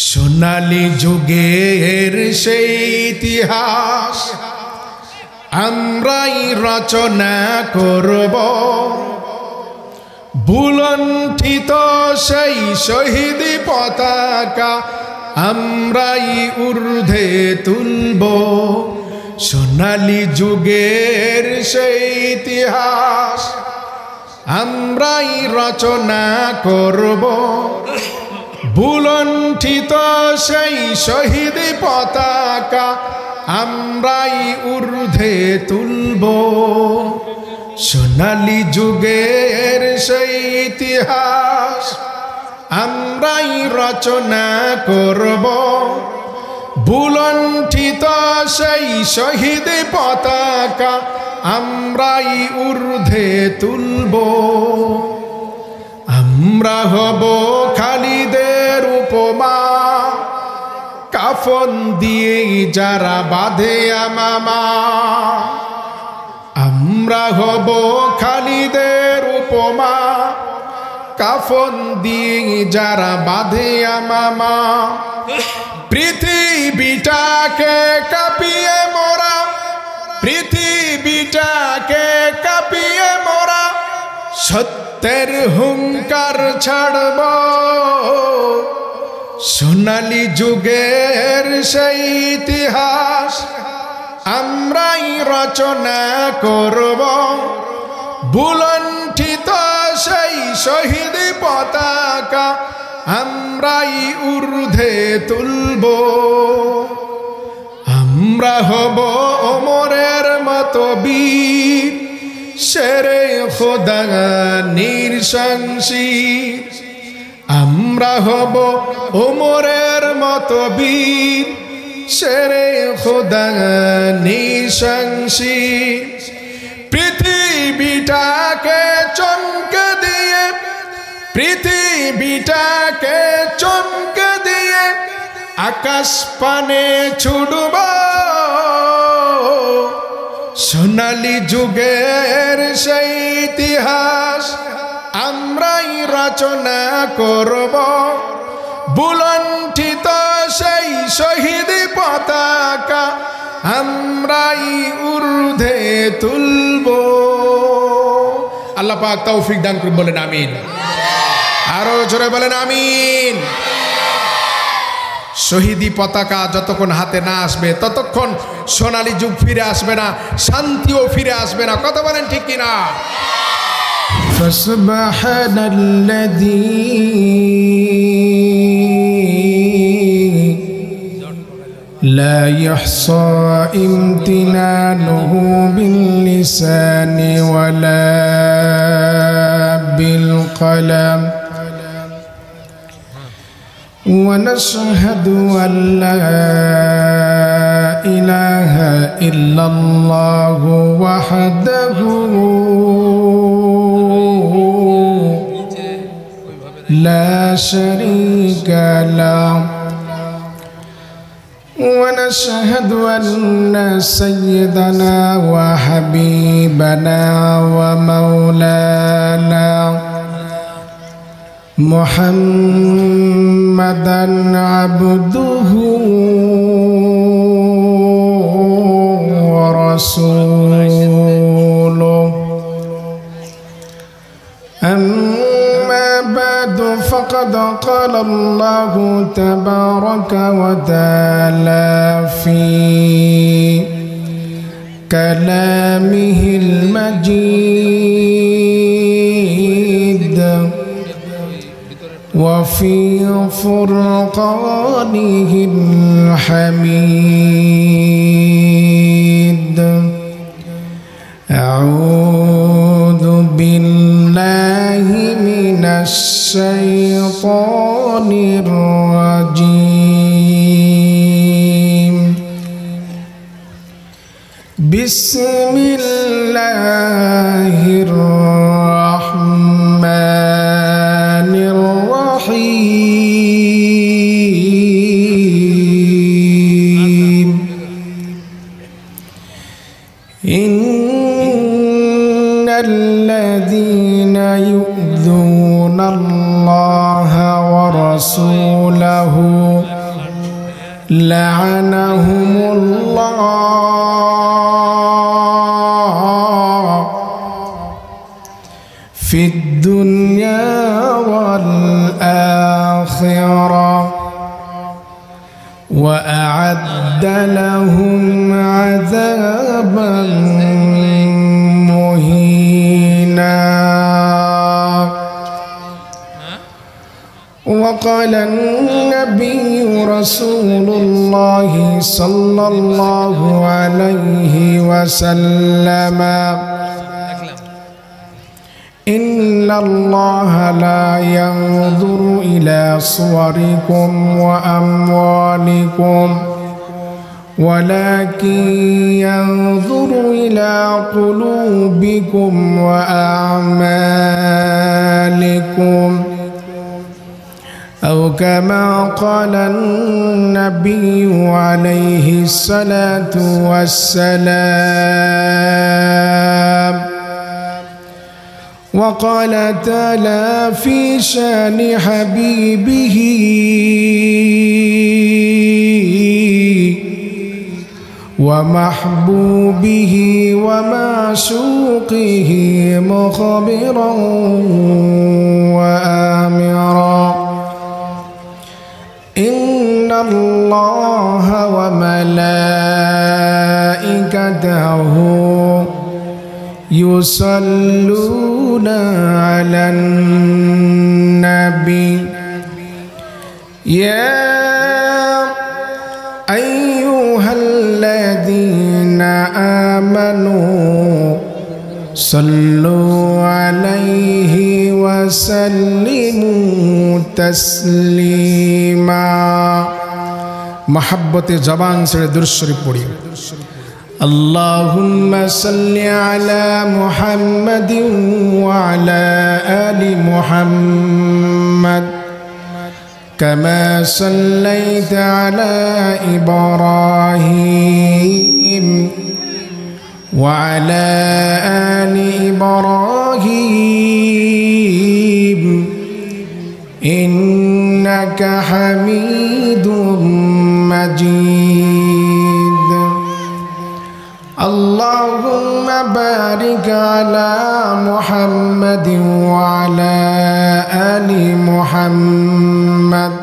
সোনালী যুগের সেই ইতিহাস আমরাই রচনা করব, বুলণ্ঠিত সেই শহীদ পতাকা আমরাই ঊর্ধ্বে তুলব। সোনালী যুগের সেই ইতিহাস আমরাই রচনা করব, বুলণ্ঠিত সেই শহীদ পতাকা আমরাই ঊর্ধ্বে তুলব। সোনালী যুগের সেই ইতিহাস আমরাই রচনা করব, বুলণ্ঠিত সেই শহীদ পতাকা আমরাই ঊর্ধ্বে তুলব। আমরা হব খালিদের উপমা, কাফন দিয়ে যারা বাঁধে আমামা। আমরা হব খালিদের উপমা, কাফন দিয়ে যারা বাঁধে আমামা। পৃথিবীটাকে কাঁপিয়ে মোরা, পৃথিবীটাকে কাঁপিয়ে মোরা সত্যের হুঙ্কার ছাড়ব। সোনালী যুগের সেই ইতিহাস আমরাই রচনা করব, বুলণ্ঠিত সেই শহীদ পতাকা আমরাই ঊর্ধ্বে তুলব। আমরা হব ওমরের মতো বীর, শেরে খোদা নৃশংসীর। আমরা হব ওমরের মতো বীর, শেরে খোদা নৃশংসীর। পৃথিবীটাকে চমকে দিয়ে, পৃথিবীটাকে চমকে দিয়ে আকাশ পানে ছুড়ব। সোনালী যুগের সেই ইতিহাস আমরাই রচনা করব, বুলণ্ঠিত সেই শহীদ পতাকা আমরাই ঊর্ধ্বে তুলব। আল্লাহ পাক তৌফিক দান করুন, বলেন আমিন। আরো জোরে বলেন আমিন। শহীদি পতাকা যতক্ষণ হাতে না আসবে ততক্ষণ সোনালী যুগ ফিরে আসবে না, শান্তিও ফিরে আসবে না। কথা বলেন ঠিক কিনা? ফাসুবহানাল্লাযী লা ইহসা ইমতিনানুহু বিল-লিসানি ওয়ালা বিল-কলাম। ونشهد أن لا إله إلا الله وحده لا شريك له، ونشهد أن سيدنا وحبيبنا ومولانا محمدًا عبده ورسوله. أما بعد فقد قال الله تبارك وتعالى في كلامه المجيد وفي فرقانه الحميد. أعوذ بالله من الشيطان الرجيم. بسم الله الرحمن الرحيم. إن الذين يؤذون الله ورسوله لعنهم الله في الدنيا والآخرة وأعد لهم عذابا مهينا. وقال النبي رسول الله صلى الله عليه وسلم إن الله لا ينظر إلى صوركم وأموالكم ولكن ينظر إلى قلوبكم وأعمالكم أو كما قال النبي عليه الصلاة والسلام. وقال تعالى في شان حبيبه ومحبوبه ومعشوقه مخبرا وآمرا إن الله وملائكته يصلون على النبي يا أيها الذين آمنوا صلوا عليه وسلموا تسليما. محبة زبان سے درود شریف پڑھی. اللهم صل على محمد وعلى آل محمد كما صليت على إبراهيم وعلى آل إبراهيم إنك حميد مجيد. اللهم بارك على محمد وعلى آل محمد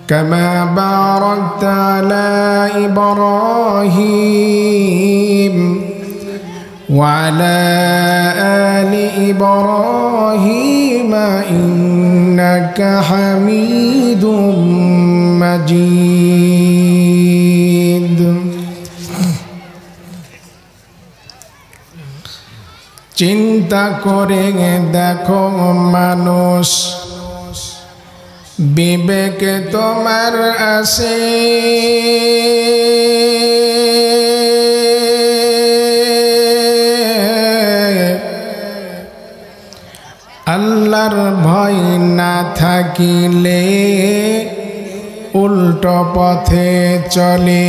كما باركت على إبراهيم وعلى آل إبراهيم إنك حميد مجيد. চিন্তা করে দেখো মানুষ বিবেক তোমার আছে আল্লাহর ভয় না থাকিলে উল্টো পথে চলে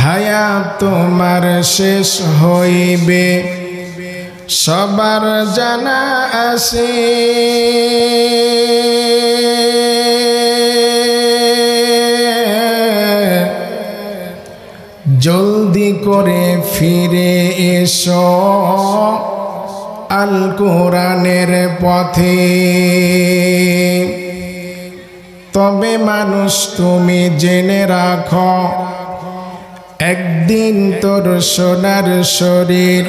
হায়াত তোমার শেষ হইবে সবার জানা আছে জলদি করে ফিরে এসো আল কোরআনের পথে তবে মানুষ তুমি জেনে রাখো একদিন তোর সোনার শরীর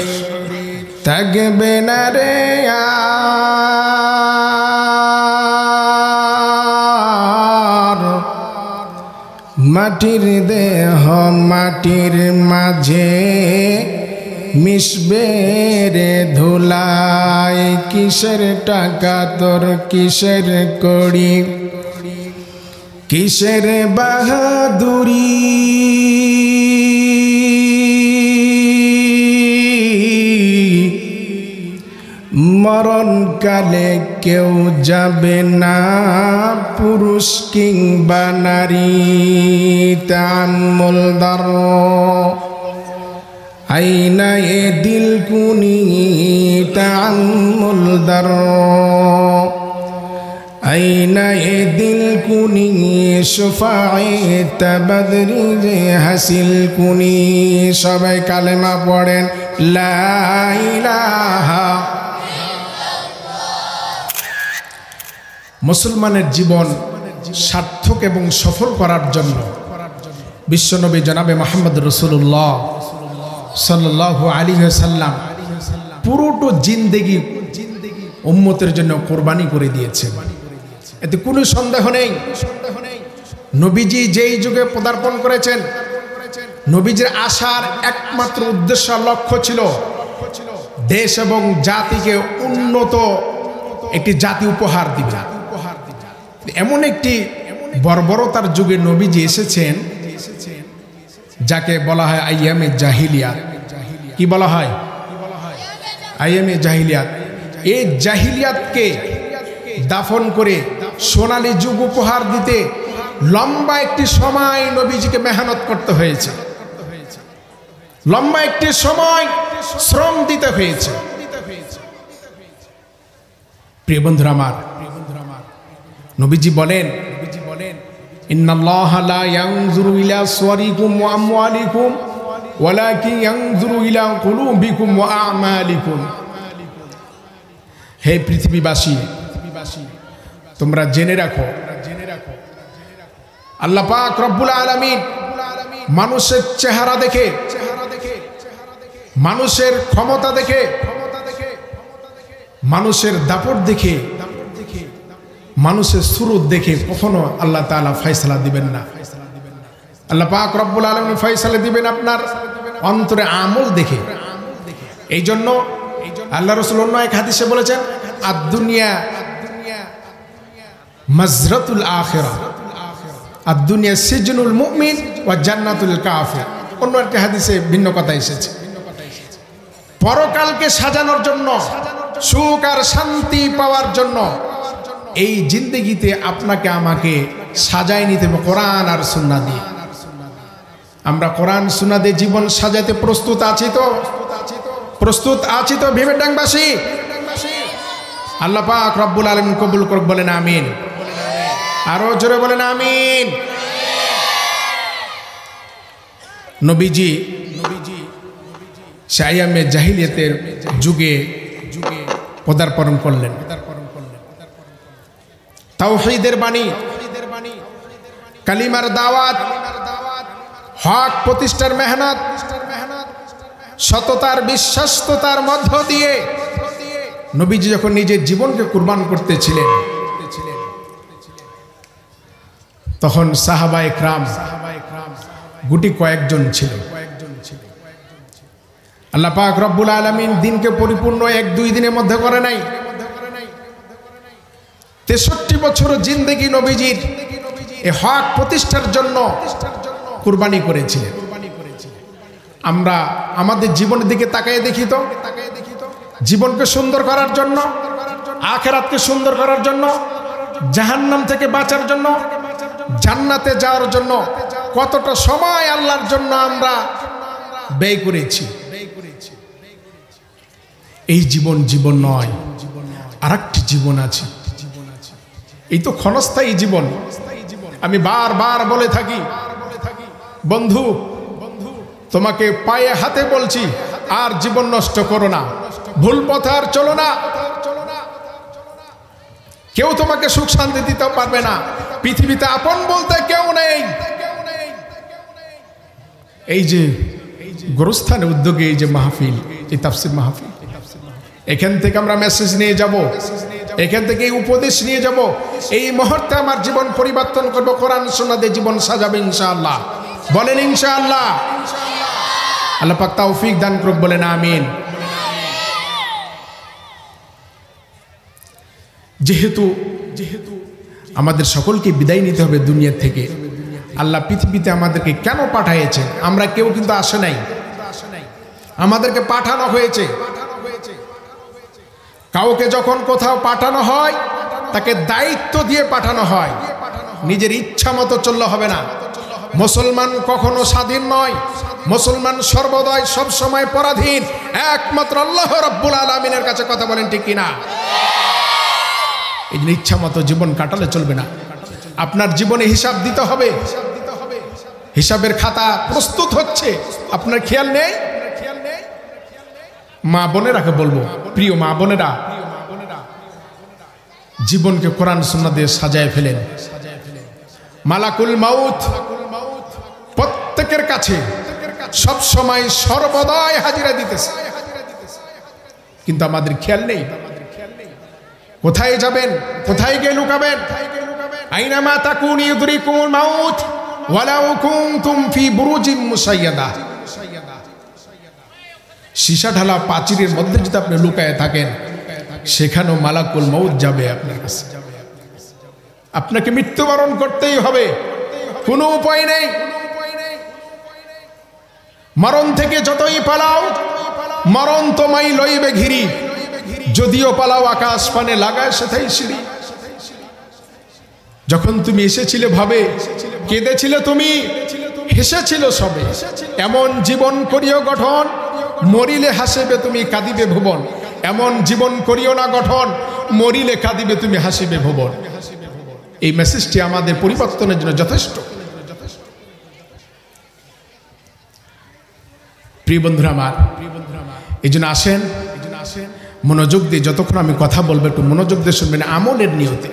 থাকবে না রে আর মাটির দেহ মাটির মাঝে মিশবে রে ধুলাই কিসের টাকা তোর কিসের কড়ি কিসের বাহাদুরি মরণকালে কেউ যাবে না পুরুষ কিংবা নারী তাম্মুল দার আইনা এ দিল কুনি তাম্মুল দার আইনা এ দিল কুনি শুফায়েত বদরি যে হাসিল কুনি। সবাই কালেমা পড়েন লা ইলাহা। মুসলমানের জীবন সার্থক এবং সফল করার জন্য বিশ্বনবী জনাবে মুহাম্মদ রাসূলুল্লাহ সাল্লাল্লাহু আলাইহি ওয়াসাল্লাম পুরোটো জিন্দেগি উম্মতের জন্য কোরবানি করে দিয়েছে। এতে কোনো সন্দেহ নেই। নবীজি যেই যুগে পদার্পণ করেছেন, নবীজির আসার একমাত্র উদ্দেশ্য লক্ষ্য ছিল দেশ এবং জাতিকে উন্নত একটি জাতি উপহার দিবে। এমন একটি বর্বরতার যুগে নবীজি এসেছেন যাকে বলা হয় আইয়ামে জাহিলিয়াত। কি বলা হয়? আইয়ামে জাহিলিয়াত। এই জাহিলিয়াতকে দাফন করে সোনালী যুগ উপহার দিতে লম্বা একটি সময় নবীজিকে মেহনত করতে হয়েছে, লম্বা একটি সময় শ্রম দিতে হয়েছে। প্রিয় বন্ধুরা আমার, নবীজি বলেন ইন্নাল্লাহা লা ইয়ানজুরু ইলা সুওয়ারিকুম ওয়া আমওয়ালিকুম ওয়ালাকিন ইয়ানজুরু ইলা কুলুবিকুম ওয়া আমালিকুম। হে পৃথিবীবাসী, তোমরা জেনে রাখো আল্লাহ পাক রব্বুল আলামিন মানুষের চেহারা দেখে, মানুষের ক্ষমতা দেখে, মানুষের দাপট দেখে, মানুষের সুরত দেখে কখনো আল্লাহ তাআলা ফয়সালা দিবেন না। আল্লাহ পাক রব্বুল আলামিন ফয়সালা দিবেন আপনার অন্তরে আমল দেখে। এই জন্য আল্লাহ রাসূল অন্য এক হাদিসে বলেছেন আদ-দুনিয়া মাজরাতুল আখিরাহ, আদ-দুনিয়া সিজনুল মুমিন ওয়া জান্নাতুল কাফির। অন্য একটা হাদিসে ভিন্ন কথা এসেছে। পরকালকে সাজানোর জন্য, সুখ আর শান্তি পাওয়ার জন্য এই জিন্দেগিতে আপনাকে আমাকে সাজায় নিতে হবে কোরআন আর সুন্নাহ দিয়ে। আমরা কোরআন সুন্নাহ দিয়ে জীবন সাজাতে প্রস্তুত আছি তো? প্রস্তুত আছি তো ভিমেডাংবাসী? আল্লাহ পাক রব্বুল আলামিন কবুল করুক, বলেন আমিন। আরো জোরে বলেন আমিন। নবীজি আইয়ামে জাহিলিয়াতের যুগে পদার্পণ করলেন। তাওহীদের বাণী, কালিমার দাওয়াত, হক প্রতিষ্ঠার মেহনত, সততার বিশ্বাসতার মধ্য দিয়ে নবীজি যখন নিজের জীবনকে কুরবান করতেছিলেন তখন সাহাবায়ে কিরাম গুটি কয়েকজন ছিল। আল্লাহ পাক রব্বুল আলামিন দিনকে পরিপূর্ণ 1-2 দিনের মধ্যে করে নাই। 63 বছর জিন্দেগি নবীজির এই হক প্রতিষ্ঠার জন্য কুরবানি করেছিলেন। আমরা আমাদের জীবনের দিকে তাকিয়ে দেখি তো, জীবনকে সুন্দর করার জন্য, আখিরাতকে সুন্দর করার জন্য, জাহান্নাম থেকে বাঁচার জন্য, জান্নাতে যাওয়ার জন্য কতটা সময় আল্লাহর জন্য আমরা ব্যয় করেছি। এই জীবন জীবন নয়, আরেকটি জীবন আছে। এই তো ক্ষণস্থায়ী জীবন। আমি বারবার বলে থাকি, বন্ধু তোমাকে পায়ে হাতে বলছি, আর জীবন নষ্ট করো না, ভুল পথে আর চলো না। কেউ তোমাকে সুখ শান্তি দিতে পারবে না। পৃথিবীতে আপন বলতে কেউ নেই। এই যে গোরস্থানের উদ্যোগে এই যে মাহফিল, এই তাফসীর মাহফিল, এখান থেকে আমরা মেসেজ নিয়ে যাব, এখান থেকে এই উপদেশ নিয়ে যাব। এই মুহূর্তে আমার জীবন পরিবর্তন করব, কোরআন সুন্নাহ দিয়ে জীবন সাজাবে ইনশাআল্লাহ। বলেন ইনশাআল্লাহ। আল্লাহ পাক তৌফিক দান করুক, বলেন আমিন। যেহেতু আমাদের সকলকে বিদায় নিতে হবে দুনিয়া থেকে, আল্লাহ পৃথিবীতে আমাদেরকে কেন পাঠিয়েছেন? আমরা কেউ কিন্তু আসে নাই, আমাদেরকে পাঠানো হয়েছে। কাউকে যখন কোথাও পাঠানো হয় তাকে দায়িত্ব দিয়ে পাঠানো হয়, নিজের ইচ্ছা মতো চললে হবে না। মুসলমান কখনো স্বাধীন নয়, মুসলমান সর্বদাই সব সময় পরাধীন একমাত্র আল্লাহ রাব্বুল আলামিনের কাছে। কথা বলেন ঠিক কিনা? এই জন্য ইচ্ছা মতো জীবন কাটালে চলবে না। আপনার জীবনে হিসাব দিতে হবে, হিসাবের খাতা প্রস্তুত হচ্ছে, আপনার খেয়াল নেই। মা বোনেরাকে বলবো, প্রিয় মা বোনেরা, জীবনকে কোরআন সুন্নাহ দিয়ে সাজায় ফেলেন। মালাকুল মাউত প্রত্যেকের কাছে সব সময় সর্বদাই হাজিরা দিতেছে, কিন্তু আমাদের খেয়াল নেই। কোথায় যাবেন, কোথায় গিয়ে লুকাবেন? আইনামা তাকুনু ইউদরিকুমুল মাউত ওয়ালাউ কুনতুম ফি বুরুজিম মুশাইয়াদা। সীসা ঢালা প্রাচীরের মধ্যে যদি আপনি লুকায়ে থাকেন, সেখানেও মালাকুল মাউত যাবে আপনার কাছে। আপনাকে মৃত্যুবরণ করতেই হবে, কোনো উপায় নেই। মরণ থেকে যতই পালাও, মরণ তোমায় লইবে ঘিরি, যদিও পালাও আকাশ পানে লাগায় সেটাই সিঁড়ি। যখন তুমি এসেছিলে ভাবে, কেঁদেছিলে তুমি, হেসেছিল সবে, এমন জীবন করিও গঠন, মরিলে হাসিবে তুমি কাঁদিবে ভুবন। এমন জীবন করিও না গঠন, মরিলে কাঁদিবে তুমি হাসিবে ভুবন। এই মেসেজটি আমাদের পরিবর্তনের জন্য যথেষ্ট। প্রিয় বন্ধুরা আমার, এই জন্য আসেন মনোযোগ দিয়ে, যতক্ষণ আমি কথা বলবো একটু মনোযোগ দিয়ে শুনবেন। আমলের নিয়তে,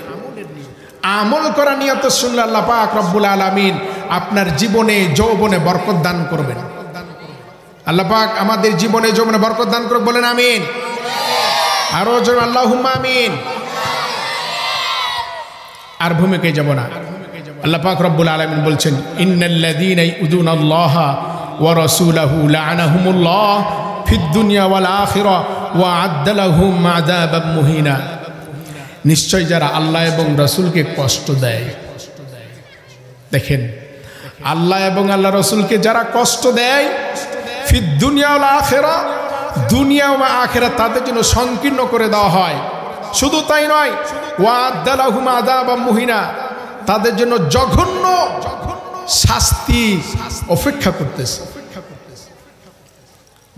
আমল করা নিয়তে শুনলে আল্লাহ পাক রব্বুল আলামিন আপনার জীবনে যৌবনে বরকত দান করবেন। আল্লাহ পাক আমাদের জীবনে যৌবনে বরকত দান করবেন, বলেন আমিন। আরো জোরে আল্লাহুম্মা আমিন। আর ভূমিকায় যাব না। আল্লাহ পাক রব্বুল আলামিন বলছেন, ইন্নাল্লাযীনা ইউযুনাল্লাহা ওয়া রাসূলাহু লাআনাহুমুল্লাহ ফিদ দুনিয়া ওয়াল আখিরাহ ওয়া আ'আদ্দা লাহুম আযাবাম মুহিনা। নিশ্চয় যারা আল্লাহ এবং রাসূলকে কষ্ট দেয়, দেখেন আল্লাহ এবং আল্লাহ রাসূলকে যারা কষ্ট দেয়, ফিদ দুনিয়া ওয়াল আখিরাহ, দুনিয়া ও আখিরাত তাদের জন্য সংকীর্ণ করে দেওয়া হয়। শুধু তাই নয়, ওয়া আ'আদ্দা লাহুম আযাবাম মুহিনা, তাদের জন্য জঘন্য শাস্তি অপেক্ষা করতেছে।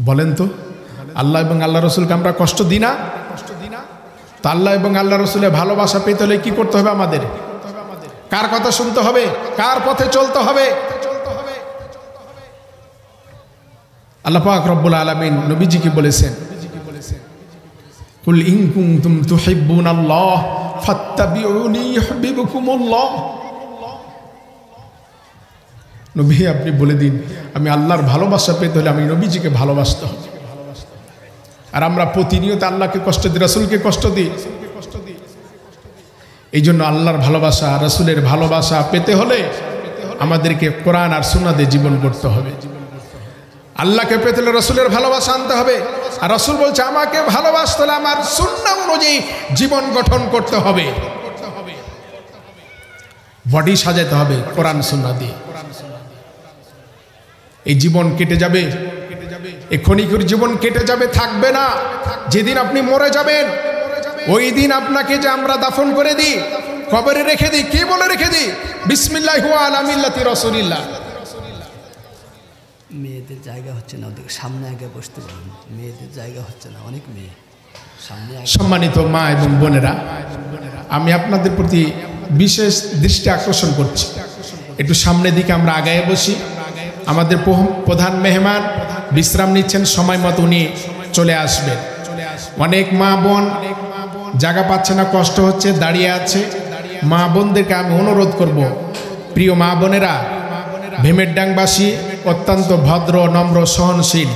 বলেন তো, আল্লাহ এবং আল্লাহ রসুলকে আমরা কষ্ট দিই না? তো আল্লাহ এবং আল্লাহ রসুলের ভালোবাসা পেতে হলে কি করতে হবে আমাদের? কার কথা শুনতে হবে? কার পথে চলতে হবে? আল্লাহ পাক রব্বুল আলামিন নবীজিকে বলেছেন, কুল ইন কুনতুম তুহিব্বুনাল্লাহ ফাত্তাবিউনি ইউহিব্বুকুমুল্লাহ। নবী আপনি বলে দিন, আমি আল্লাহর ভালোবাসা পেতে হলে আমি নবীজিকে ভালোবাসতে হবে। আর আমরা প্রতিনিয়ত আল্লাহকে কষ্ট দিই, রাসূলকে কষ্ট দিই। এই জন্য আল্লাহর ভালোবাসা, রাসূলের ভালোবাসা পেতে হলে আমাদেরকে কোরআন আর সুন্নাহ দিয়ে জীবন করতে হবে। আল্লাহকে পেতে হলে রাসূলের ভালোবাসা আনতে হবে। আর রাসূল বলছে, আমাকে ভালোবাসতে হলে আমার সুন্নাহ অনুযায়ী জীবন গঠন করতে হবে। বডি সাজাতে হবে কোরআন সুন্নাহ দিয়ে। এই জীবন কেটে যাবে, এই ক্ষণিকের জীবন কেটে যাবে, থাকবে না। যেদিন আপনি মরে যাবেন, ওই দিন আপনাকে যে আমরা দাফন করে দিই, কবরে রেখে দিই, কি বলে রেখে দিই? বিসমিল্লাহি ওয়া আলা মিল্লাতি রাসূলিল্লাহ। মেয়েদের জায়গা হচ্ছে না, ওদিকে সামনে আগে বসতে পারেন, মেয়েদের জায়গা হচ্ছে না, অনেক মেয়ে সামনে। সম্মানিত মা এবং বোনেরা, আমি আপনাদের প্রতি বিশেষ দৃষ্টি আকর্ষণ করছি, একটু সামনের দিকে আমরা আগায় বসি। আমাদের প্রধান মেহমান বিশ্রাম নিচ্ছেন, সময় মতো উনি চলে আসবেন। অনেক মা বোন জায়গা পাচ্ছে না, কষ্ট হচ্ছে, দাঁড়িয়ে আছে। মা বোনদেরকে আমি অনুরোধ করব, প্রিয় মা বোনেরা, ভীমেরডাংবাসী অত্যন্ত ভদ্র, নম্র, সহনশীল।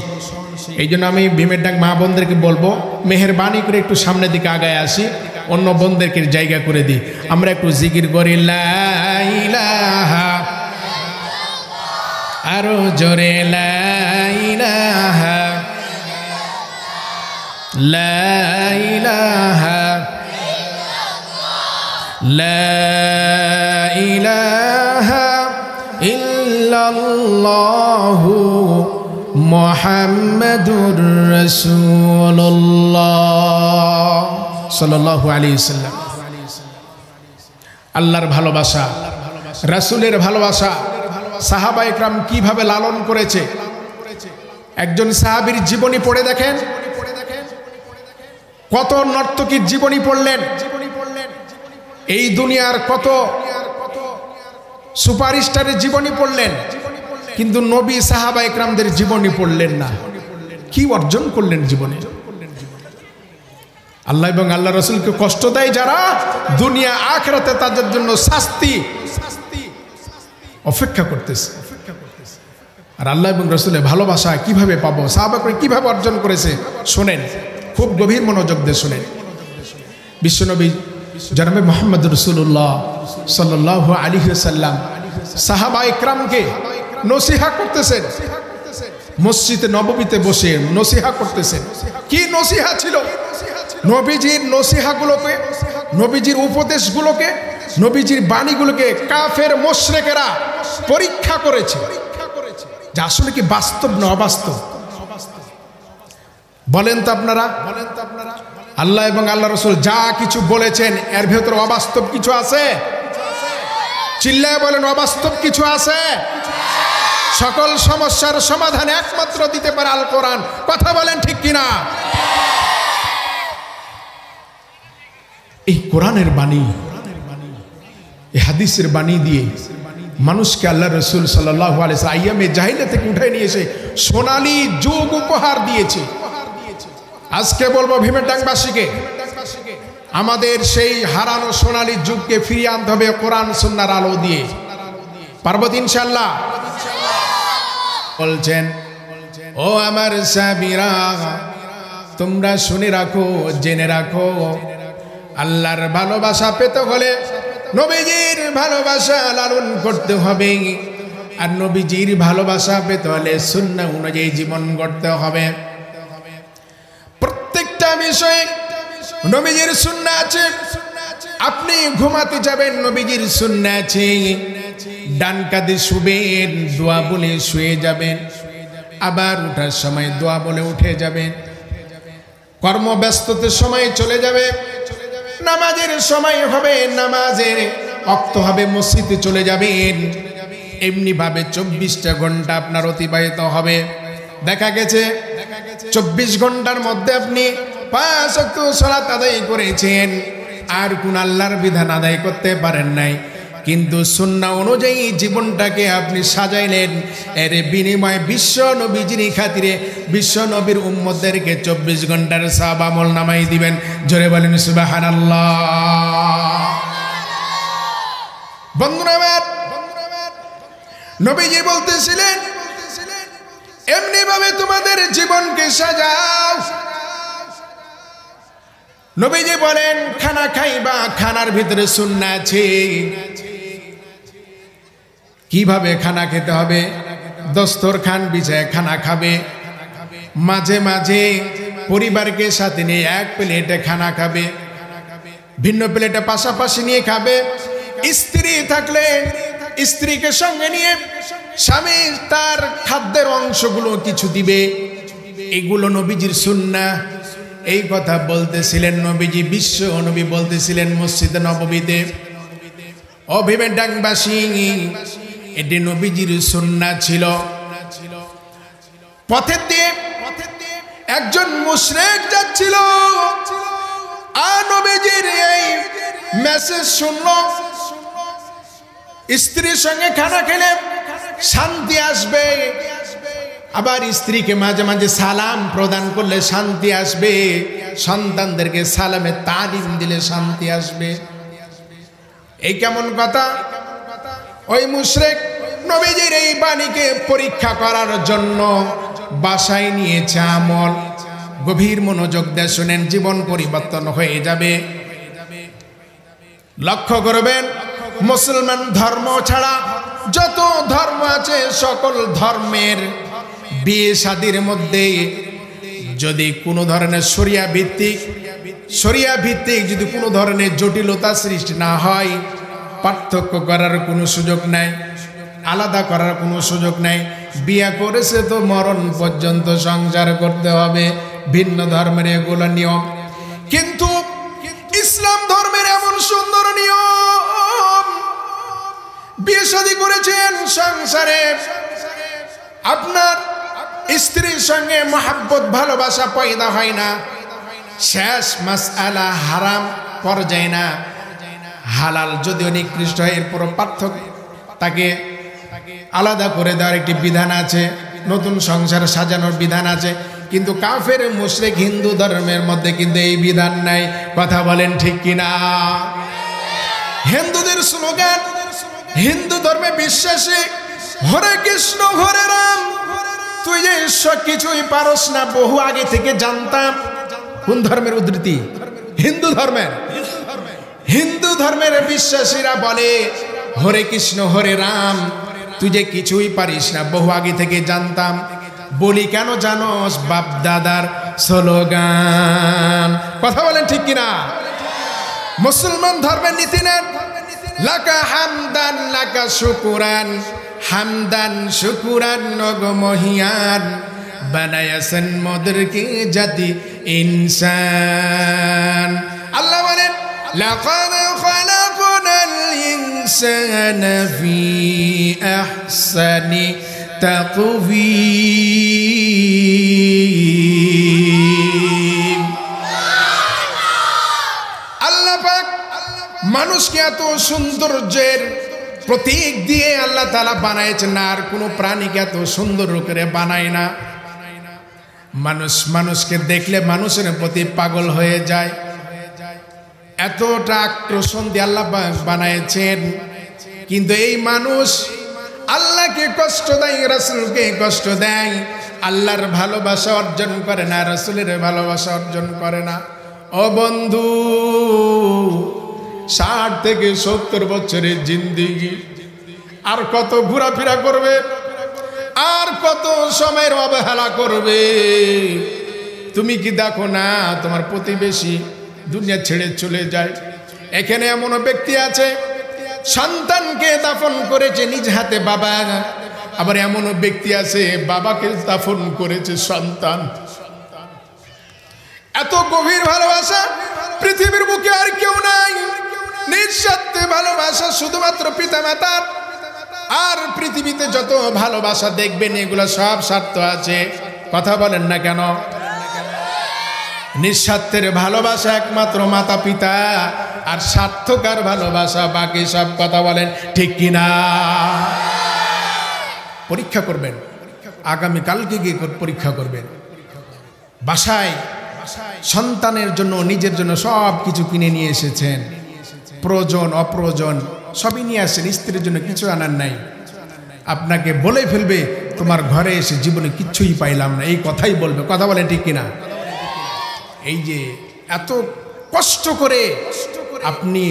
এই জন্য আমি ভীমেরডাং মা বোনদেরকে বলবো, মেহেরবানি করে একটু সামনের দিকে আগায় আসি, অন্য বোনদেরকে জায়গা করে দিই। আমরা একটু জিকির করি, লা ইলাহা, আরো জোরে লা ইলাহা, লা ইলাহা, লা ইলাহা ইল্লাল্লাহু মুহাম্মাদুর রাসূলুল্লাহ সাল্লাল্লাহু আলাইহি ওয়াসাল্লাম। আল্লাহর ভালোবাসা, রাসূলের ভালোবাসা সাহাবা ইকরাম কিভাবে লালন করেছে। একজন সাহাবীর জীবনী পড়ে দেখেন, কত নর্তকীর জীবনী পড়লেন, এই দুনিয়ার কত সুপারস্টারের জীবনী পড়লেন, কিন্তু নবী সাহাবা একরামদের জীবনী পড়লেন না। কি অর্জন করলেন জীবনে? আল্লাহ এবং আল্লাহ রসুলকে কষ্ট দেয় যারা, দুনিয়া আখিরাতে তাদের জন্য শাস্তি অপেক্ষা করতেছে। আর আল্লাহ এবং রসুলের ভালোবাসা কিভাবে পাবো, সাহাবারা কিভাবে অর্জন করেছে শোনেন, খুব গভীর মনোযোগ দিয়ে শোনেন। বিশ্বনবী জনাবে মুহাম্মদ রাসূলুল্লাহ সাল্লাল্লাহু আলাইহি ওয়াসাল্লাম সাহাবা ইকরামকে নসিহা করতেছেন, মসজিদে নববীতে বসে নসিহা করতেছেন। কি নসিহা ছিল? নবীজির নসিহাগুলোকে, নবীজির উপদেশগুলোকে, নবীজির বাণীগুলোকে কাফের মুশরিকেরা পরীক্ষা করেছে যে আসলে কি বাস্তব না অবাস্তব। বলেন তো আপনারা, আল্লাহ এবং আল্লাহ রসুল যা কিছু বলেছেন এর ভেতরে অবাস্তব কিছু আছে? চিল্লায় বলেন, অবাস্তব কিছু আছে? সকল সমস্যার সমাধান একমাত্র দিতে পারে আল কোরআন। কথা বলেন ঠিক কিনা? এই কোরআনের বাণী, এই হাদিসের বাণী দিয়ে মানুষকে আল্লাহ রসুল সাল্লাল্লাহু আলাইহি ওয়াসাল্লাম আইয়ামে জাহিলিয়াত থেকে উঠে নিয়ে এসে সোনালী যুগ উপহার দিয়েছে। আজকে বলবো ভীমেরডাঙ্গাবাসীকে, আমাদের সেই হারানো সোনালী যুগকে ফিরিয়ে আনতে হবে কোরআন সুন্নাহর আলো দিয়ে। পারবো ইনশাআল্লাহ? বলছেন, ও আমার সাহাবীরা, তোমরা শুনে রাখো, জেনে রাখো, আল্লাহর ভালোবাসা পেতে হলে নবীজির ভালোবাসা লালন করতে হবে, আর নবীজির ভালোবাসা পেতে হলে সুন্নাহ অনুযায়ী জীবন গড়তে হবে। প্রত্যেকটা বিষয়ে নবীজির সুন্নাহ আছে। আপনি ঘুমাতে যাবেন, নবীজির সুন্নাহ আছে। ডান কাঁধে শুবেন, দোয়া বলে শুয়ে যাবেন, আবার উঠার সময় দোয়া বলে উঠে যাবেন। কর্মব্যস্ততার সময় চলে যাবে, নামাজের সময় হবে, নামাজের ওয়াক্ত হবে, মসজিদে চলে যাবেন। এমনি ভাবে 24টা ঘন্টা আপনার অতিবাহিত হবে। দেখা গেছে 24 ঘন্টার মধ্যে আপনি 5 ওয়াক্ত সালাত আদায় করেছেন, আর কোন আল্লাহর বিধান আদায় করতে পারেন নাই, কিন্তু সুন্নাহ অনুযায়ী জীবনটাকে আপনি সাজাইলেন। এর বিনিময়ে বিশ্ব নবীজির খাতিরে বিশ্ব নবীর উম্মতদেরকে 24 ঘন্টার সওয়াব আমল নামাই দিবেন। জোরে বলেন সুবহানাল্লাহ। বন্ধুরা আমার, নবীজি বলতেছিলেন এমনি ভাবে তোমাদের জীবনকে সাজাও। নবীজি বলেন, খানা খাইবা, খানার ভিতরে সুন্নাহ আছে। কিভাবে খানা খেতে হবে? দস্তরখান বিছায় খানা খাবে, মাঝে মাঝে পরিবারকে সাথে নিয়ে এক প্লেটে খানা খাবে, ভিন্ন প্লেটে পাশাপাশি নিয়ে খাবে। স্ত্রী থাকলে স্ত্রীকে সঙ্গে নিয়ে স্বামী তার খাদ্যের অংশগুলো কিছু দিবে। এগুলো নবীজির সুন্নাহ। এই কথা বলতেছিলেন নবীজি, বিশ্ব নবী বলতেছিলেন মসজিদে নববীতে। ও ভীমেরডাঙ্গাবাসী, এটি নবীজির সুন্নাহ ছিল। পথের দিয়ে একজন মুশরিক যাচ্ছিল, আর নবীজির এই মেসেজ শুনলো, স্ত্রীর সঙ্গে খানা খেলে শান্তি আসবে, আবার স্ত্রীকে মাঝে মাঝে সালাম প্রদান করলে শান্তি আসবে, সন্তানদেরকে সালামে তালিম দিলে শান্তি আসবে। এই কেমন কথা? ওই মুশরিক নবীজির এই বাণীকে পরীক্ষা করার জন্য বাসায় নিয়েছে আমল। গভীর মনোযোগ দিয়ে শুনেন, জীবন পরিবর্তন হয়ে যাবে। লক্ষ্য করবেন, মুসলমান ধর্ম ছাড়া যত ধর্ম আছে সকল ধর্মের বিয়ে শাদীর মধ্যে যদি কোনো ধরনের শরিয়া ভিত্তিক যদি কোনো ধরনের জটিলতা সৃষ্টি না হয়, পার্থক্য করার কোনো সুযোগ নাই, আলাদা করার কোনো সুযোগ নাই। বিয়ে করেছে তো মরণ পর্যন্ত সংসার করতে হবে। ভিন্ন ধর্মের এগুলো নিয়ম, কিন্তু ইসলাম ধর্মের এমন সুন্দর নিয়ম, বিয়ে শাদী করেছেন সংসারে, আপনার স্ত্রীর সঙ্গে মহাব্বত ভালোবাসা পয়দা হয় না, শেষ মাসআলা হারাম পর্যায়ে না, হালাল যদিও নিকৃষ্ট হয়, এরপরও পার্থক্য তাকে আলাদা করে দেওয়ার একটি বিধান আছে, নতুন সংসার সাজানোর বিধান আছে। কিন্তু কাফের মুশরিক হিন্দু ধর্মের মধ্যে কিন্তু এই বিধান নাই। কথা বলেন ঠিক কিনা? হিন্দুদের স্লোগান, হিন্দু ধর্মে বিশ্বাসী, হরে কৃষ্ণ হরে রাম, তুই যে সব কিছুই পারস না বহু আগে থেকে জানতাম। কোন ধর্মের উদ্ধৃতি? হিন্দু ধর্মের। হিন্দু ধর্মের বিশ্বাসীরা বলে হরে কৃষ্ণ হরে রাম, তুই যে কিছুই পারিস না বহু আগে থেকে জানতাম। বলি কেন জানোস? বাপ দাদার স্লোগান। কথা বলেন ঠিক কিনা? মুসলমান ধর্মের নীতি নেন, লাকা হামদান লাকা শুকুরান, হামদান শুকুরান নগমহিয়ান, বানায়াছেন মোদেরকে জাতি ইনসান। আল্লাহ বলেন লাকাদ খালাকনাল ইনসানা ফি আহসানি তাকওয়িম। আল্লাহ পাক মানুষকে এত সৌন্দর্যের প্রতীক দিয়ে আল্লাহ তাআলা বানাইছেন না, আর কোনো প্রাণীকে এত সুন্দর করে বানায় না। মানুষকে দেখলে মানুষের প্রতি পাগল হয়ে যায়, এতটা আকর্ষণ দিয়ে আল্লাহ বানাইছেন। কিন্তু এই মানুষ আল্লাহকে কষ্ট দেয়, রাসূলকে কষ্ট দেয়, আল্লাহর ভালোবাসা অর্জন করে না, রাসূলের ভালোবাসা অর্জন করে না। ও বন্ধু, 60 থেকে 70 বছরের জিন্দেগি, আর কত ঘোরাফেরা করবে, আর কত সময়ের অবহেলা করবে? তুমি কি দেখো না তোমার প্রতিবেশী দুনিয়া ছেড়ে চলে যায়? এখানে এমন ব্যক্তি আছে সন্তানকে দাফন করেছে নিজ হাতে বাবা, আবার এমন ব্যক্তি আছে বাবাকে দাফন করেছে সন্তান। এত গভীর ভালোবাসা পৃথিবীর বুকে আর কেউ নাই। নিঃস্বার্থে ভালোবাসা শুধুমাত্র পিতামাতার। আর পৃথিবীতে যত ভালোবাসা দেখবেন এগুলো সব স্বার্থ আছে। কথা বলেন না কেন? নিঃস্বার্থের ভালোবাসা একমাত্র মাতা পিতা, আর স্বার্থকার ভালোবাসা বাকি সব। কথা বলেন ঠিক কিনা? পরীক্ষা করবেন, আগামীকালকে গিয়ে পরীক্ষা করবেন। বাসায় সন্তানের জন্য নিজের জন্য সব কিছু কিনে নিয়ে এসেছেন, প্রয়োজন অপ্রয়োজন সবই নিয়ে আসেন, স্ত্রীর জন্য কিছু আনার নাই। আপনাকে বলে ফেলবে তোমার ঘরে এসে জীবনে কিচ্ছুই পাইলাম না, এই কথাই বলবে। কথা বলেন ঠিক কিনা? এই যে এত কষ্ট করে আপনি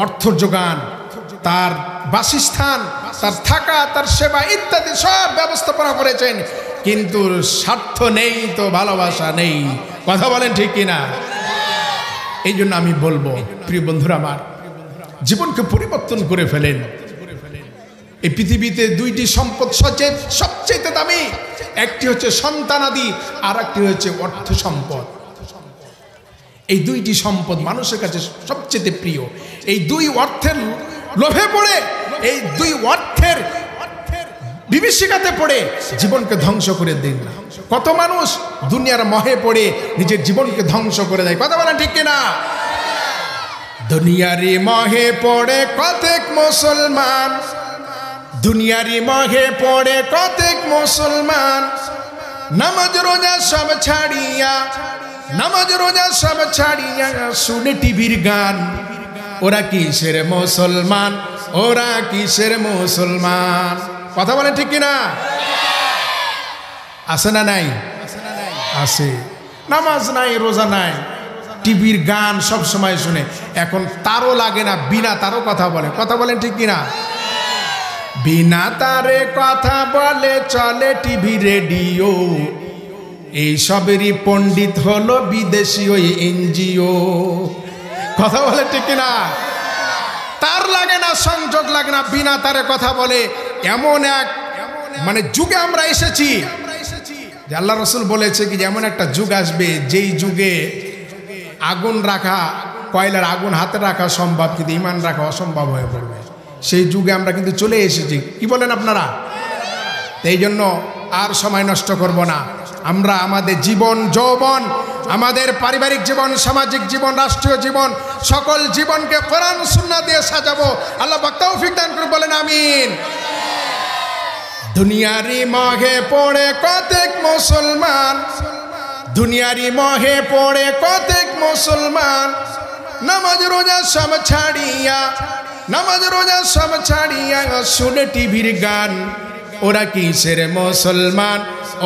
অর্থ যোগান, তার বাসস্থান, তার থাকা, তার সেবা ইত্যাদি সব ব্যবস্থাপনা করেছেন, কিন্তু স্বার্থ নেই তো ভালোবাসা নেই। কথা বলেন ঠিক কিনা? এই জন্য আমি বলবো প্রিয় বন্ধুরা আমার, জীবনকে পরিবর্তন করে ফেলেন। এই পৃথিবীতে দুইটি সম্পদ সবচেয়ে দামি, একটি হচ্ছে সন্তানাদি, আর একটি হচ্ছে অর্থ সম্পদ। এই দুইটি সম্পদ মানুষের কাছে সবচেয়ে প্রিয়। এই দুই অর্থের লোভে পড়ে, এই দুই অর্থের বিভীষিকাতে পড়ে জীবনকে ধ্বংস করে দিন না। কত মানুষ দুনিয়ার মোহে পড়ে নিজের জীবনকে ধ্বংস করে দেয়। কথা বলেন ঠিক কিনা? দুনিয়ারি মোহে পড়ে কতেক মুসলমান, দুনিয়ারি মোহে পড়ে কতেক মুসলমান, নামাজ রোজা সব ছাড়িয়া, নামাজ রোজা সব ছাড়িয়া শুনে টিভির গান। ওরা কিসের মুসলমান, ওরা কিসের মুসলমান? কথা বলেন ঠিক কিনা? আছে না নাই? আছে। নামাজ নাই, রোজা নাই, টিভির গান সব সময় শুনে। এখন তারও লাগে না, বিনা তারও কথা বলে। কথা বলেন ঠিক কিনা? বিনা তারে কথা বলে, চলে টিভি রেডিও। এই সবেরই পণ্ডিত হলো বিদেশি ওই এনজিও। কথা বলে ঠিক কিনা? তার লাগে না, সংযোগ লাগে না, বিনা তারে কথা বলে। এমন এক যুগে আমরা এসেছি যে আল্লাহ রসুল বলেছে কি যেমন একটা যুগ আসবে, যেই যুগে আগুন রাখা, কয়লার আগুন হাতে রাখা সম্ভব, কিন্তু ইমান রাখা অসম্ভব হয়ে পড়বে। সেই যুগে আমরা কিন্তু চলে এসেছি। কি বলেন আপনারা? এই জন্য আর সময় নষ্ট করব না, আমরা আমাদের জীবন যৌবন, আমাদের পারিবারিক জীবন, সামাজিক জীবন, রাষ্ট্রীয় জীবন, সকল জীবনকে কোরআন সুন্নাহ দিয়ে সাজাবো। আল্লাহ পাক তৌফিক দান করে বলেন আমিন। দুনিয়ারি মহে পড়ে কতেক মুসলমান, দুনিয়ারি মহে পড়ে কতেক মুসলমান, নামাজ রোজা সব ছাড়িয়া, নামাজ রোজা সব ছাড়িয়া শুনে টিভির গান। ওরা কিসের মুসলমান,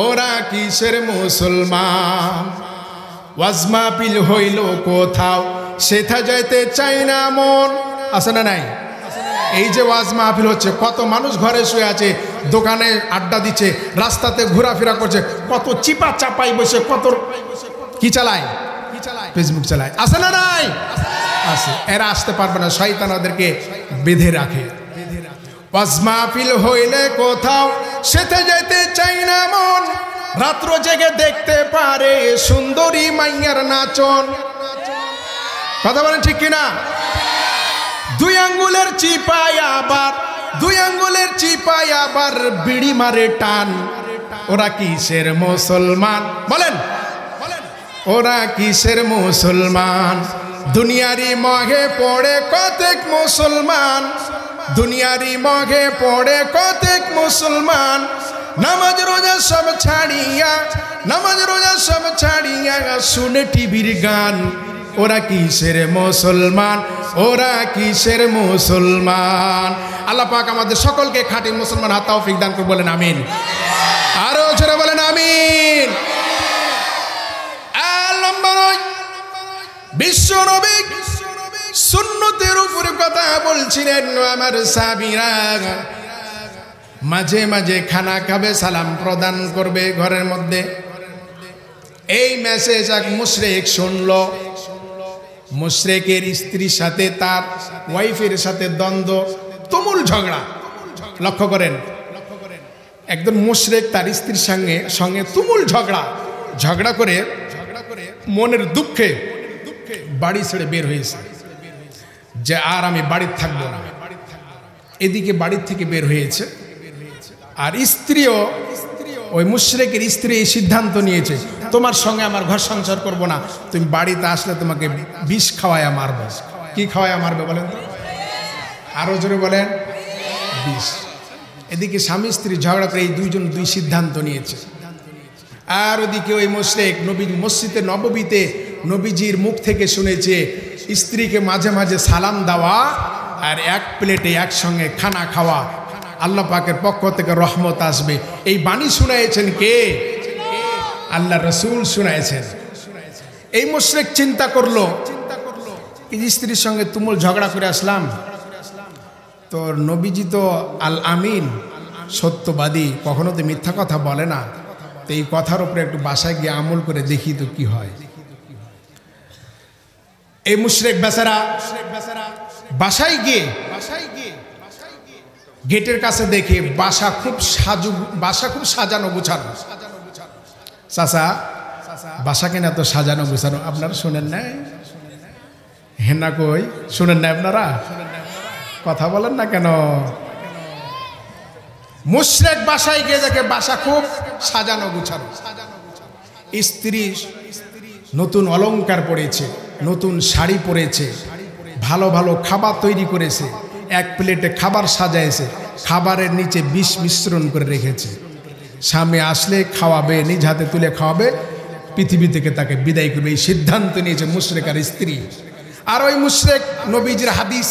ওরা কিসের মুসলমান। ওয়াজ মাহফিল হইল কোথাও, সেথা যাইতে চাই না মন। আছে না নাই? এই যে ওয়াজ মাহফিল হচ্ছে, কত মানুষ ঘরে শুয়ে আছে, দোকানে আড্ডা দিচ্ছে, রাস্তাতে ঘোরাফেরা করছে, কত চিপা চাপাই বসে, কত কি চালায়, ফেসবুক চালায়। আছে না নাই? আছে। এরা আসতে পারবে না, শয়তান ওদেরকে বেঁধে রাখে। ওয়াজ মাহফিল হইলে কোথাও, সেথা যাইতে চাই না মন। রাত্র জেগে দেখতে পারে সুন্দরী মাইয়ার নাচন। কথা বলেন ঠিক কিনা? দুই আঙ্গুলের চিপায় আবার, দুই আঙ্গুলের চিপায় আবার বিড়ি মারে টান। ওরা কিসের মুসলমান বলেন, ওরা কিসের মুসলমান। দুনিয়ারি মহে পড়ে কতেক মুসলমান, দুনিয়ারি মহে পড়ে কতেক মুসলমান, নামাজ রোজা সব ছাড়িয়া, নামাজ রোজা সব ছাড়িয়া শুনে টিভির গান। ওরা কিসের মুসলমান, ওরা কিসের মুসলমান। আল্লাহ পাক আমাদের সকলকে খাঁটি মুসলমান হাত তৌফিক দান করে বলেন আমিন। আরো জোরে বলেন আমিন। বিশ্ব নবী সুন্নতের উপরে কথা বলছিলেন। আমার সাহাবীরা মাঝে মাঝে খানা খাবে, সালাম প্রদান করবে ঘরের মধ্যে। এই মেসেজ এক মুশরিক শুনলো। মুশরিকের স্ত্রীর সাথে তার ওয়াইফের সাথে দ্বন্দ্ব, তুমুল ঝগড়া। লক্ষ্য করেন, একজন মুশরিক তার স্ত্রীর সঙ্গে তুমুল ঝগড়া করে মনের দুঃখে বাড়ি ছেড়ে বের হয়েছে যে আর আমি বাড়িতে থাকবো না। এদিকে বাড়ির থেকে বের হয়েছে, আর স্ত্রীও, ওই মুশরিকের স্ত্রী এই সিদ্ধান্ত নিয়েছে, তোমার সঙ্গে আমার ঘর সংসার করব না, তুমি বাড়িতে আসলে তোমাকে বিষ খাওয়ায়া মারবে। কি খাওয়ায়া মারবে বলেন তো? আরো জোরে বলেন, বিষ। এদিকে স্বামী স্ত্রী ঝগড়া করে এই দুইজন দুই সিদ্ধান্ত নিয়েছে। আর ওদিকে ওই মুশরিক নবী মসজিদে নববীতে নবীজির মুখ থেকে শুনেছে স্ত্রীকে মাঝে মাঝে সালাম দেওয়া আর এক প্লেটে একসঙ্গে খানা খাওয়া, আল্লাহ পাকের পক্ষ থেকে রহমত আসবে। এই বাণী শুনাইছেন কে? আল্লাহ রসুল শুনাইছেন। এই মুশরিক চিন্তা করলো, এই স্ত্রীর সঙ্গে তুমুল ঝগড়া করে আসলাম, তো নবীজি তো আল আমিন, সত্যবাদী, কখনো তো মিথ্যা কথা বলে না, তো এই কথার উপরে একটু বাসায় গিয়ে আমল করে দেখি তো কি হয়। এই মুশরিক বেচারা বাসায় গিয়ে গেটের কাছে দেখে বাসা খুব সাজানো গুছানো। চাচা, বাসা কেন এত সাজানো গুছানো? আপনারা শোনেন নাই? হেনা কই শোনেন না আপনারা? কথা বলেন না কেন? মুশরিক বাসায় গিয়ে দেখে বাসা খুব সাজানো গুছানো। স্ত্রী নতুন অলংকার পরেছে, নতুন শাড়ি পরেছে, ভালো ভালো খাবার তৈরি করেছে, এক প্লেটে খাবার সাজাইছে, খাবারের নিচে বিষ মিশ্রণ করে রেখেছে। স্বামী আসলে খাওয়াবে, নিজ হাতে তুলে খাওয়াবে, পৃথিবী থেকে তাকে বিদায় করবে, এই সিদ্ধান্ত নিয়েছে মুশরিক আর স্ত্রী। আর ওই মুশরিক নবীজির হাদিস,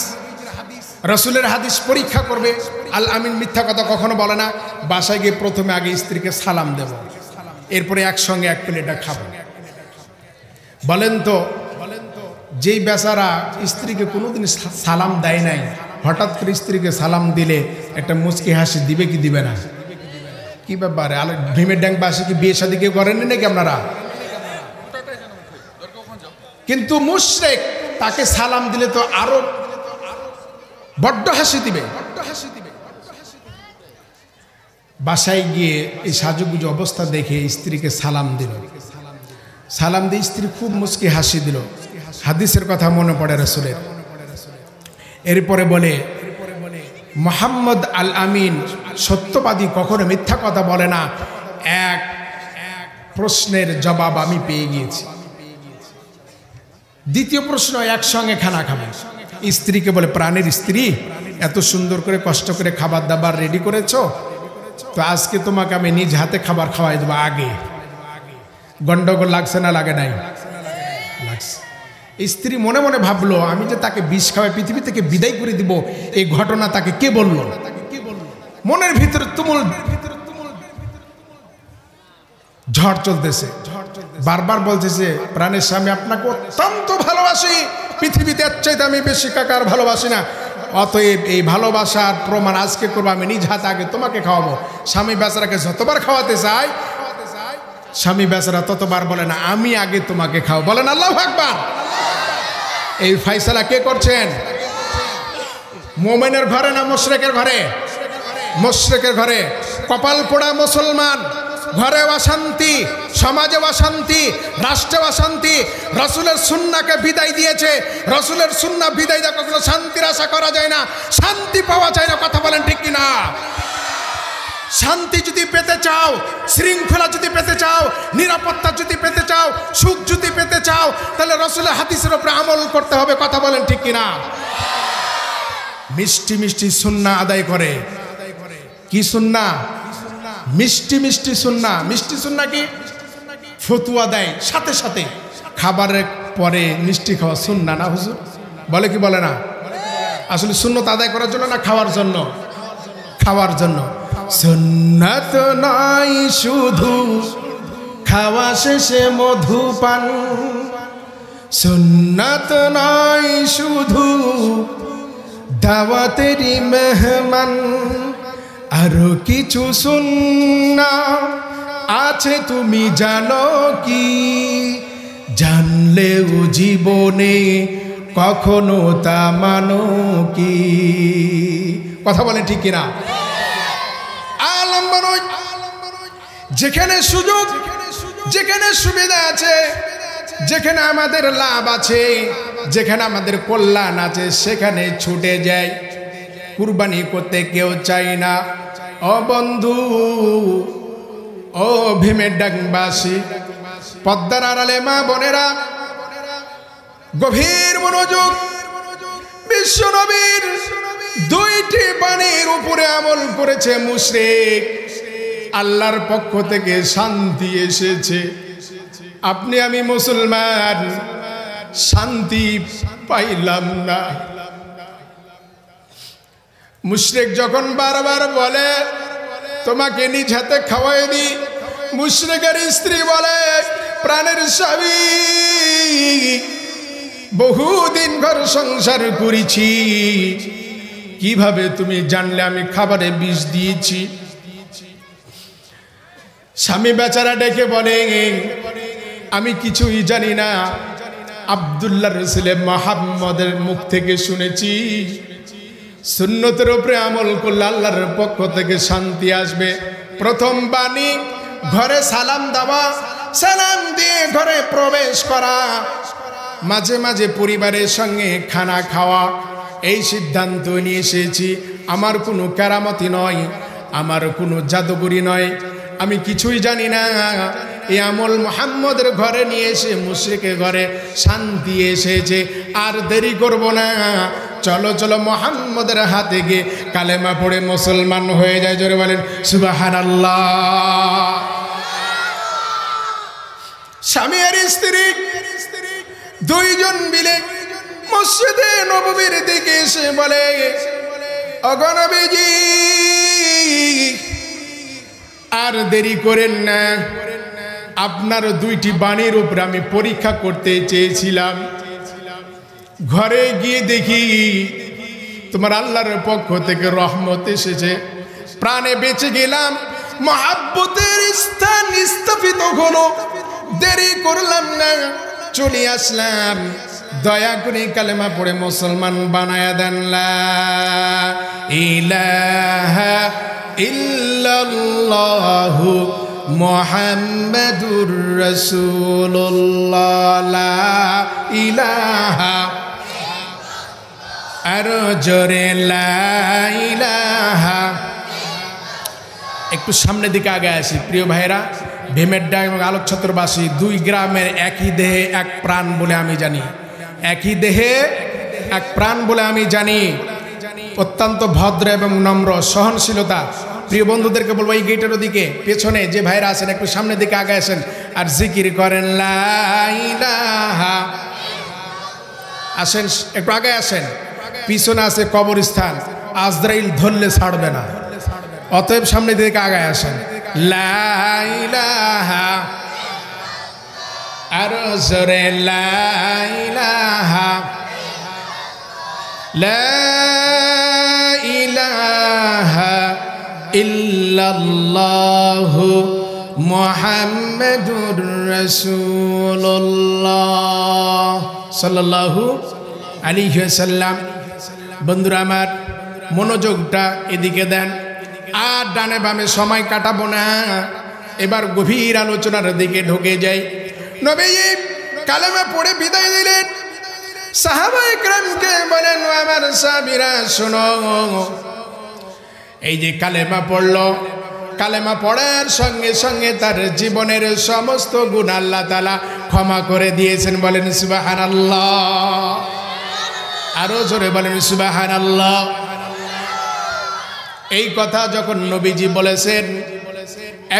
রসুলের হাদিস পরীক্ষা করবে। আল আমিন মিথ্যা কথা কখনো বলে না। বাসায় গিয়ে প্রথমে আগে স্ত্রীকে সালাম দেব, এরপরে একসঙ্গে এক প্লেটে খাবো। বলেন তো, যেই বেচারা স্ত্রীকে কোনোদিন সালাম দেয় নাই, হঠাৎ করে স্ত্রীকে সালাম দিলে একটা মুচকি হাসি দিবে কি দিবে না? কি ব্যাপারে? ভীমের ড্যাং বাসে কি বিয়ে শাদী কেউ করেননি নাকি আপনারা? কিন্তু মুশরিক তাকে সালাম দিলে তো আরো বড্ড হাসি দিবে। বাসায় গিয়ে এই সাজুগুজু অবস্থা দেখে স্ত্রীকে সালাম দিল। সালাম দিয়ে স্ত্রী খুব মুচকি হাসি দিল। হাদিসের কথা মনে পড়ে রাসূলের। এরপরে বলে, মুহাম্মদ আল আমিন সত্যবাদী, কখনো মিথ্যা কথা বলে না। এক প্রশ্নের জবাব আমি পেয়ে গিয়েছি। দ্বিতীয় প্রশ্ন, একসঙ্গে খানা খাবে। স্ত্রীকে বলে, প্রাণের স্ত্রী, এত সুন্দর করে কষ্ট করে খাবার দাবার রেডি করেছো, তো আজকে তোমাকে আমি নিজ হাতে খাবার খাওয়াই দেবো। আগে গন্ডগোল লাগছে না লাগে নাই? লাগছে। স্ত্রী মনে মনে ভাবলো, আমি যে তাকে বিষ খাওয়াই পৃথিবী থেকে বিদায় করে দিব, এই ঘটনা তাকে কে বললো? মনের ভিতরে তুমুল ঝড় চলতেছে। বারবার বলতেছে, প্রাণের স্বামী, আপনাকে অত্যন্ত ভালোবাসি, পৃথিবীতে এর চাইতে আমি বেশি কাকার ভালোবাসি না, অতএব এই ভালোবাসার প্রমাণ আজকে করবো, আমি নিজ হাতে আগে তোমাকে খাওয়াবো। স্বামী বেচারাকে যতবার খাওয়াতে চাই, স্বামী বেচারা ততবার বলে না, আমি আগে তোমাকে খাও। বলেন আল্লাহু আকবার। এই ফয়সালা কে করছেন? মুমিনের ঘরে না মুশরিকের ঘরে? মুশরিকের ঘরে। কপাল পোড়া মুসলমান, ঘরে অশান্তি, সমাজে অশান্তি, রাষ্ট্রে অশান্তি। রসুলের সুন্নাহকে বিদায় দিয়েছে। রসুলের সুন্নাহ বিদায় দিয়ে কখনো শান্তির আশা করা যায় না, শান্তি পাওয়া যায় না। কথা বলেন ঠিক কিনা? শান্তি যদি পেতে চাও, শৃঙ্খলা যদি পেতে চাও, নিরাপত্তা যদি পেতে চাও, সুখ যদি পেতে চাও, তাহলে রসুলের হাদিসের উপরে আমল করতে হবে। কথা বলেন ঠিক কিনা? মিষ্টি মিষ্টি সুন্নাহ আদায় করে। কি সুন্নাহ? মিষ্টি মিষ্টি সুন্নাহ। মিষ্টি সুন্নাহ কি? ফতুয়া দেয় সাথে সাথে, খাবারের পরে মিষ্টি খাওয়া সুন্নাহ না হুজুর? বলে কি বলে না? আসলে সুন্নাত আদায় করার জন্য না খাওয়ার জন্য? খাওয়ার জন্য। সুন্নাত নয় শুধু খাওয়া শেষে মধুপান, সুন্নাত নয় শুধু দাওয়াতেরই মেহমান, আরো কিছু সুন্নাহ আছে তুমি জানো কি? জানলেও জীবনে কখনো তা মানো কি? কথা বলে ঠিক কিনা? যেখানে সুযোগ, যেখানে সুবিধা আছে, যেখানে আমাদের লাভ আছে, যেখানে আমাদের কল্যাণ আছে, সেখানে ছুটে যায়। কুরবানি করতে কেউ চাই না। ও বন্ধু, ও ভীমের ডাকবাসী, পদ্মার আড়ালে মা বোনেরা, গভীর মনোযোগ। বিশ্ব নবীর দুইটি বাণীর উপরে আমল করেছে মুশরিক। আল্লাহর পক্ষ থেকে শান্তি এসেছে। আপনি আমি মুসলমান, শান্তি পাইলাম না। মুশরিক যখন বারবার বলে তোমাকে নিজ হাতে খাওয়াই দি, মুশরিকের স্ত্রী বলে, প্রাণের স্বামী, বহুদিন ঘর সংসার করেছি, কিভাবে তুমি জানলে আমি খাবারে বিষ দিয়েছি? স্বামী বেচারা ডেকে বলে, আমি কিছুই জানি না, আব্দুল্লাহ রসুলের মুহাম্মদের মুখ থেকে শুনেছি, সুন্নতের উপরে আমল করলে আল্লাহর পক্ষ থেকে শান্তি আসবে। প্রথম বাণী, ঘরে সালাম দেওয়া, সালাম দিয়ে ঘরে প্রবেশ করা, মাঝে মাঝে পরিবারের সঙ্গে খানা খাওয়া। এই সিদ্ধান্ত নিয়ে এসেছি। আমার কোনো কেরামতি নয়, আমার কোনো জাদুগরি নয়, আমি কিছুই জানি না। এই আমল মুহাম্মদের ঘরে নিয়ে এসে মুশরিকের ঘরে শান্তি এসেছে। আর দেরি করব না, চলো চলো মুহাম্মদের হাতে গিয়ে কালেমা পড়ে মুসলমান হয়ে যায়। জোরে বলেন সুবহানাল্লাহ। স্বামী আর স্ত্রী দুইজন মিলে মসজিদে নববীর দিকে এসে বলে, ওগো নবীজি, আর দেরি করেন না, আপনার দুইটি বাণীর উপর আমি পরীক্ষা করতে চেয়েছিলাম। ঘরে গিয়ে দেখি তোমার আল্লাহর পক্ষ থেকে রহমত এসেছে, প্রাণে বেঁচে গেলাম। মহাব্বতের স্থান স্থাপিত হলো, দেরি করলাম না, চলে আসলাম। দয়া করে কালেমা পড়ে মুসলমান বানায়া দেন। লা ইলাহা ইল্লাল্লাহু মুহাম্মাদুর রাসূলুল্লাহ। লা ইলাহা, আরো জোরে লা ইলাহা। একটু সামনের দিকে আগে আসি প্রিয় ভাইরা। ভীমেরডা এবং আলোকছত্রবাসী দুই গ্রামের একই দেহে এক প্রাণ বলে আমি জানি, একই দেহে এক প্রাণ বলে আমি জানি। অত্যন্ত ভদ্র এবং নম্র, সহনশীলতা। প্রিয় বন্ধুদেরকে বলবো এই গেটের ওদিকে পেছনে যে ভাইরা আছেন একটু সামনের দিকে আগে আসেন আর জিকির করেন লা ইলাহা। আসেন একটু আগে আসেন, পিছনে আছে কবরস্থান, আজরাইল ধরলে ছাড়বে না, অতএব সামনের দিকে আগে আসেন। লা ইলাহা, আরো জোরে লা ইলাহা, লা ইলাহা ইল্লাল্লাহু মুহাম্মাদুর রাসূলুল্লাহ সাল্লাল্লাহু আলাইহি ওয়াসাল্লাম। বন্ধুরা আমার, মনোযোগটা এদিকে দেন, আর ডানে বামে সময় কাটাবো না, এবার গভীর আলোচনার দিকে ঢুকে যাই। নবীজি কালেমা পড়ে বিদায় দিলেন। সাহাবায়ে কেরামকে বলেন, আমার সাহাবীরা শোনো, এই যে কালেমা পড়লো, কালেমা পড়ার সঙ্গে সঙ্গে তার জীবনের সমস্ত গুনাহ আল্লাহ তাআলা ক্ষমা করে দিয়েছেন। বলেন সুবহানাল্লাহ, আরো জোরে বলেন সুবহানাল্লাহ। এই কথা যখন নবীজি বলেছেন,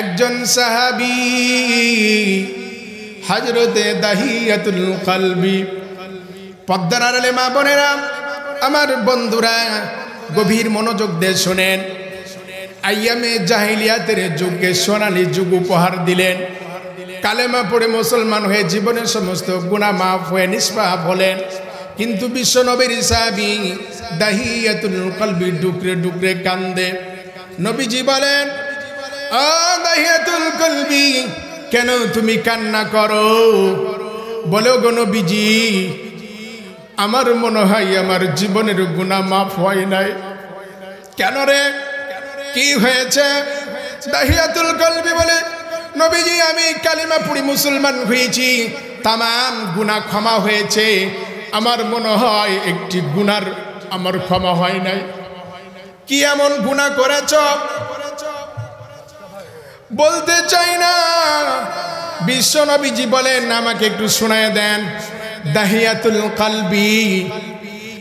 একজন সাহাবী হযরতে দাহিয়াতুল কলবি, পদ্মার আড়ালে মা বোনেরা, আমার বন্ধুরা গভীর মনোযোগ দিয়ে শোনেন। আইয়ামে জাহিলিয়াতের যুগে সোনালী যুগ উপহার দিলেন। কালেমা পড়ে মুসলমান হয়ে জীবনের সমস্ত গুনাহ মাফ হয়ে নিষ্পাপ হলেন। কিন্তু বিশ্ব নবীর সাহাবী দাহিয়াতুল কলবি ডুকরে ডুকরে কান্দে। নবীজি বলেন, ও দাহিয়াতুল কলবি, কেন তুমি কান্না করো? বলো গো নবীজি, আমার মনে হয় আমার জীবনের গুনাহ মাফ হয় নাই। কেন রে, কি হয়েছে? দাহিয়াতুল কলবি বলে, নবীজি আমি কালিমা পড়ি মুসলমান হয়েছি, তামাম গুনাহ ক্ষমা হয়েছে, আমার মনে হয় একটি গুনার আমার ক্ষমা হয় নাই। কি এমন গুনাহ করেছ? বলতে চাই না। বিশ্ব নবীজি বলেন, আমাকে একটু শোনায় দেন। দাহিয়াতুল কলবি